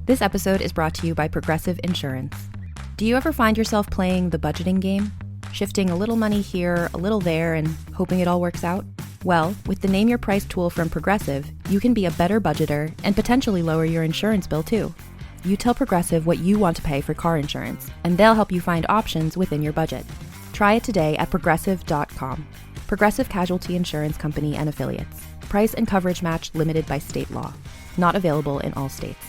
This episode is brought to you by Progressive Insurance. Do you ever find yourself playing the budgeting game? Shifting a little money here, a little there, and hoping it all works out? Well, with the Name Your Price tool from Progressive, you can be a better budgeter and potentially lower your insurance bill too. You tell Progressive what you want to pay for car insurance, and they'll help you find options within your budget. Try it today at progressive.com. Progressive Casualty Insurance Company and Affiliates. Price and coverage match limited by state law. Not available in all states.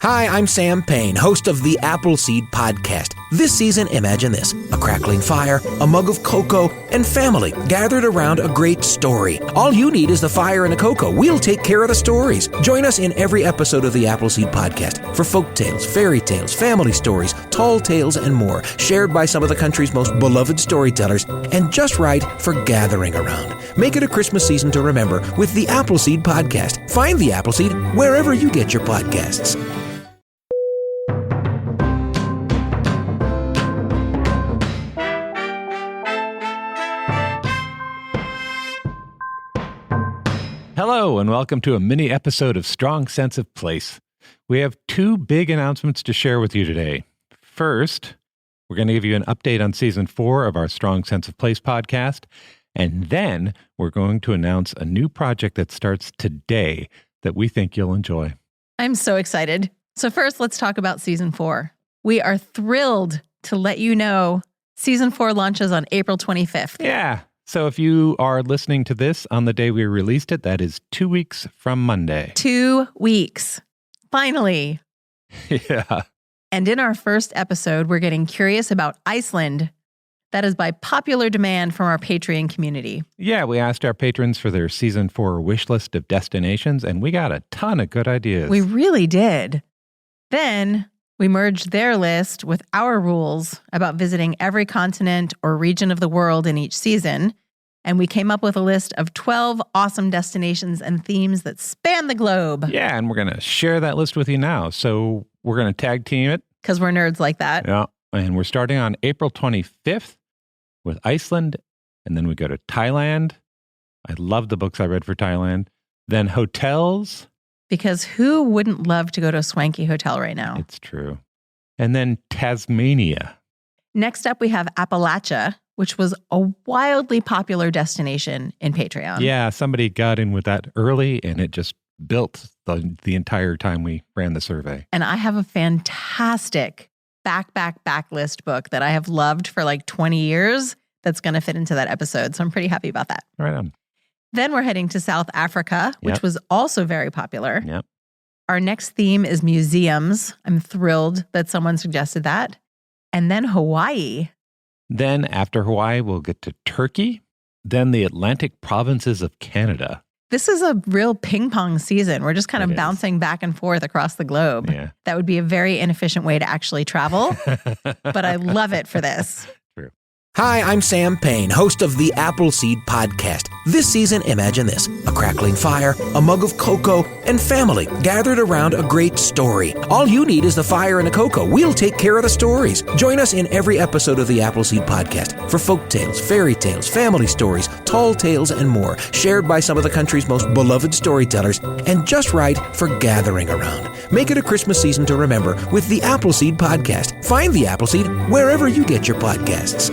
Hi, I'm Sam Payne, host of the Appleseed Podcast. This season, imagine this: a crackling fire, a mug of cocoa, and family gathered around a great story. All you need is the fire and the cocoa. We'll take care of the stories. Join us in every episode of the Appleseed Podcast for folk tales, fairy tales, family stories, tall tales, and more, shared by some of the country's most beloved storytellers, and just right for gathering around. Make it a Christmas season to remember with the Appleseed Podcast. Find the Appleseed wherever you get your podcasts. Hello, and welcome to a mini episode of Strong Sense of Place. We have two big announcements to share with you today. First, we're going to give you an update on Season 4 of our Strong Sense of Place podcast, and then we're going to announce a new project that starts today that we think you'll enjoy. I'm so excited. So first, let's talk about Season 4. We are thrilled to let you know Season 4 launches on April 25th. Yeah. So if you are listening to this on the day we released it, that is 2 weeks from Monday. 2 weeks. Finally. Yeah. And in our first episode, we're getting curious about Iceland. That is by popular demand from our Patreon community. Yeah, we asked our patrons for their Season 4 wish list of destinations, and we got a ton of good ideas. We really did. Then we merged their list with our rules about visiting every continent or region of the world in each season. And we came up with a list of 12 awesome destinations and themes that span the globe. Yeah, and we're going to share that list with you now. So we're going to tag team it. Because we're nerds like that. Yeah, and we're starting on April 25th with Iceland. And then we go to Thailand. I love the books I read for Thailand. Then hotels. Because who wouldn't love to go to a swanky hotel right now? It's true. And then Tasmania. Next up, we have Appalachia, which was a wildly popular destination in Patreon. Yeah, somebody got in with that early, and it just built the entire time we ran the survey. And I have a fantastic backlist book that I have loved for like 20 years that's going to fit into that episode. So I'm pretty happy about that. Right on. Then we're heading to South Africa, which was also very popular. Yep. Our next theme is museums. I'm thrilled that someone suggested that. And then Hawaii. Then after Hawaii, we'll get to Turkey. Then the Atlantic provinces of Canada. This is a real ping pong season. We're just kind of bouncing back and forth across the globe. Yeah. That would be a very inefficient way to actually travel. But I love it for this. Hi, I'm Sam Payne, host of the Appleseed Podcast. This season, imagine this: a crackling fire, a mug of cocoa, and family gathered around a great story. All you need is the fire and the cocoa. We'll take care of the stories. Join us in every episode of the Appleseed Podcast for folk tales, fairy tales, family stories, tall tales, and more, shared by some of the country's most beloved storytellers, and just right for gathering around. Make it a Christmas season to remember with the Appleseed Podcast. Find the Appleseed wherever you get your podcasts.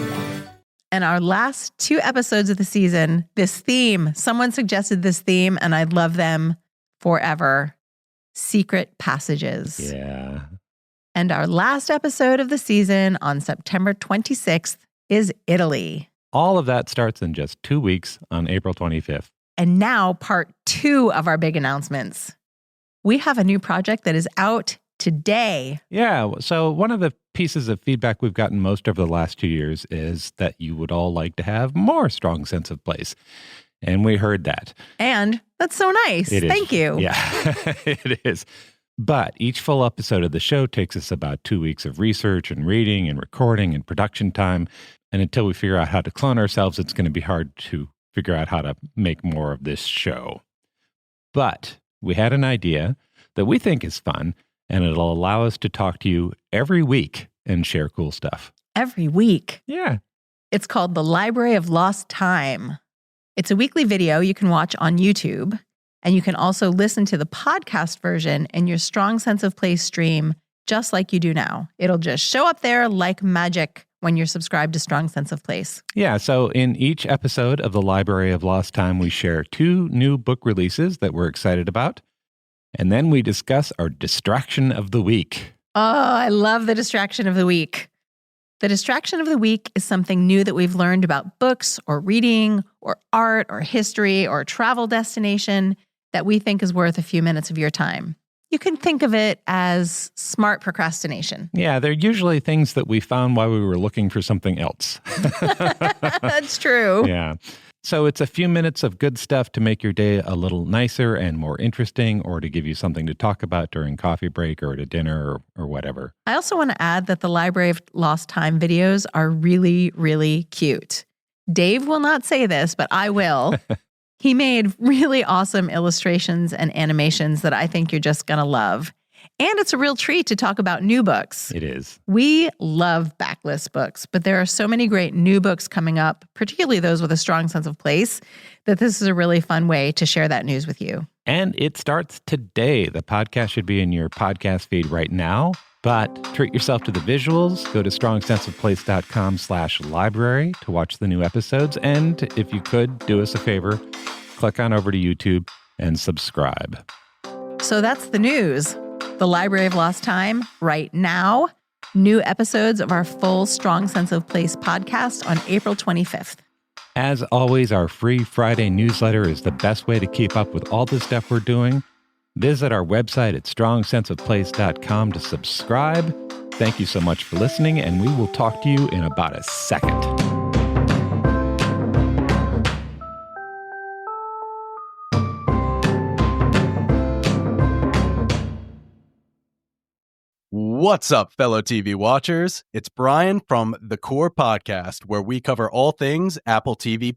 And our last 2 episodes of the season, this theme, someone suggested this theme, and I love them forever. Secret passages. Yeah. And our last episode of the season on September 26th is Italy. All of that starts in just 2 weeks on April 25th. And now part 2 of our big announcements. We have a new project that is out today. Yeah. So one of the pieces of feedback we've gotten most over the last 2 years is that you would all like to have more Strong Sense of Place. And we heard that. And that's so nice. Thank you. Yeah, it is. But each full episode of the show takes us about 2 weeks of research and reading and recording and production time. And until we figure out how to clone ourselves, it's going to be hard to figure out how to make more of this show. But we had an idea that we think is fun, and it'll allow us to talk to you every week and share cool stuff. Every week? Yeah. It's called The Library of Lost Time. It's a weekly video you can watch on YouTube, And you can also listen to the podcast version in your Strong Sense of Place stream, just like you do now. It'll just show up there like magic when you're subscribed to Strong Sense of Place. Yeah, so in each episode of the Library of Lost Time, we share 2 new book releases that we're excited about. And then we discuss our distraction of the week. Oh, I love the distraction of the week. The distraction of the week is something new that we've learned about books or reading or art or history or a travel destination that we think is worth a few minutes of your time. You can think of it as smart procrastination. Yeah, they're usually things that we found while we were looking for something else. That's true. Yeah. So it's a few minutes of good stuff to make your day a little nicer and more interesting, or to give you something to talk about during coffee break or at a dinner or whatever. I also want to add that the Library of Lost Time videos are really, really cute. Dave will not say this, but I will. He made really awesome illustrations and animations that I think you're just going to love. And it's a real treat to talk about new books. It is. We love backlist books, but there are so many great new books coming up, particularly those with a strong sense of place, that this is a really fun way to share that news with you. And it starts today. The podcast should be in your podcast feed right now, but treat yourself to the visuals. Go to strongsenseofplace.com/library to watch the new episodes. And if you could, do us a favor, click on over to YouTube and subscribe. So that's the news. The Library of Lost Time right now. New episodes of our full Strong Sense of Place podcast on April 25th. As always, our free Friday newsletter is the best way to keep up with all the stuff we're doing. Visit our website at strongsenseofplace.com to subscribe. Thank you so much for listening, and we will talk to you in about a second. What's up, fellow TV watchers? It's Brian from The Core Podcast, where we cover all things Apple TV+.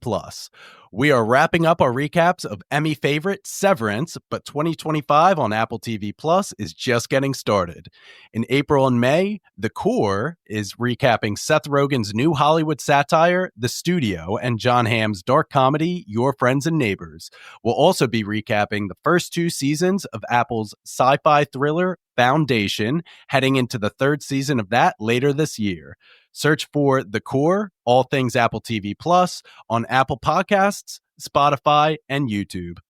We are wrapping up our recaps of Emmy favorite Severance, but 2025 on Apple TV Plus is just getting started. In April and May, The Core is recapping Seth Rogen's new Hollywood satire, The Studio, and Jon Hamm's dark comedy, Your Friends and Neighbors. We'll also be recapping the first 2 seasons of Apple's sci-fi thriller, Foundation, heading into the 3rd season of that later this year. Search for The Core, all things Apple TV Plus, on Apple Podcasts, Spotify, and YouTube.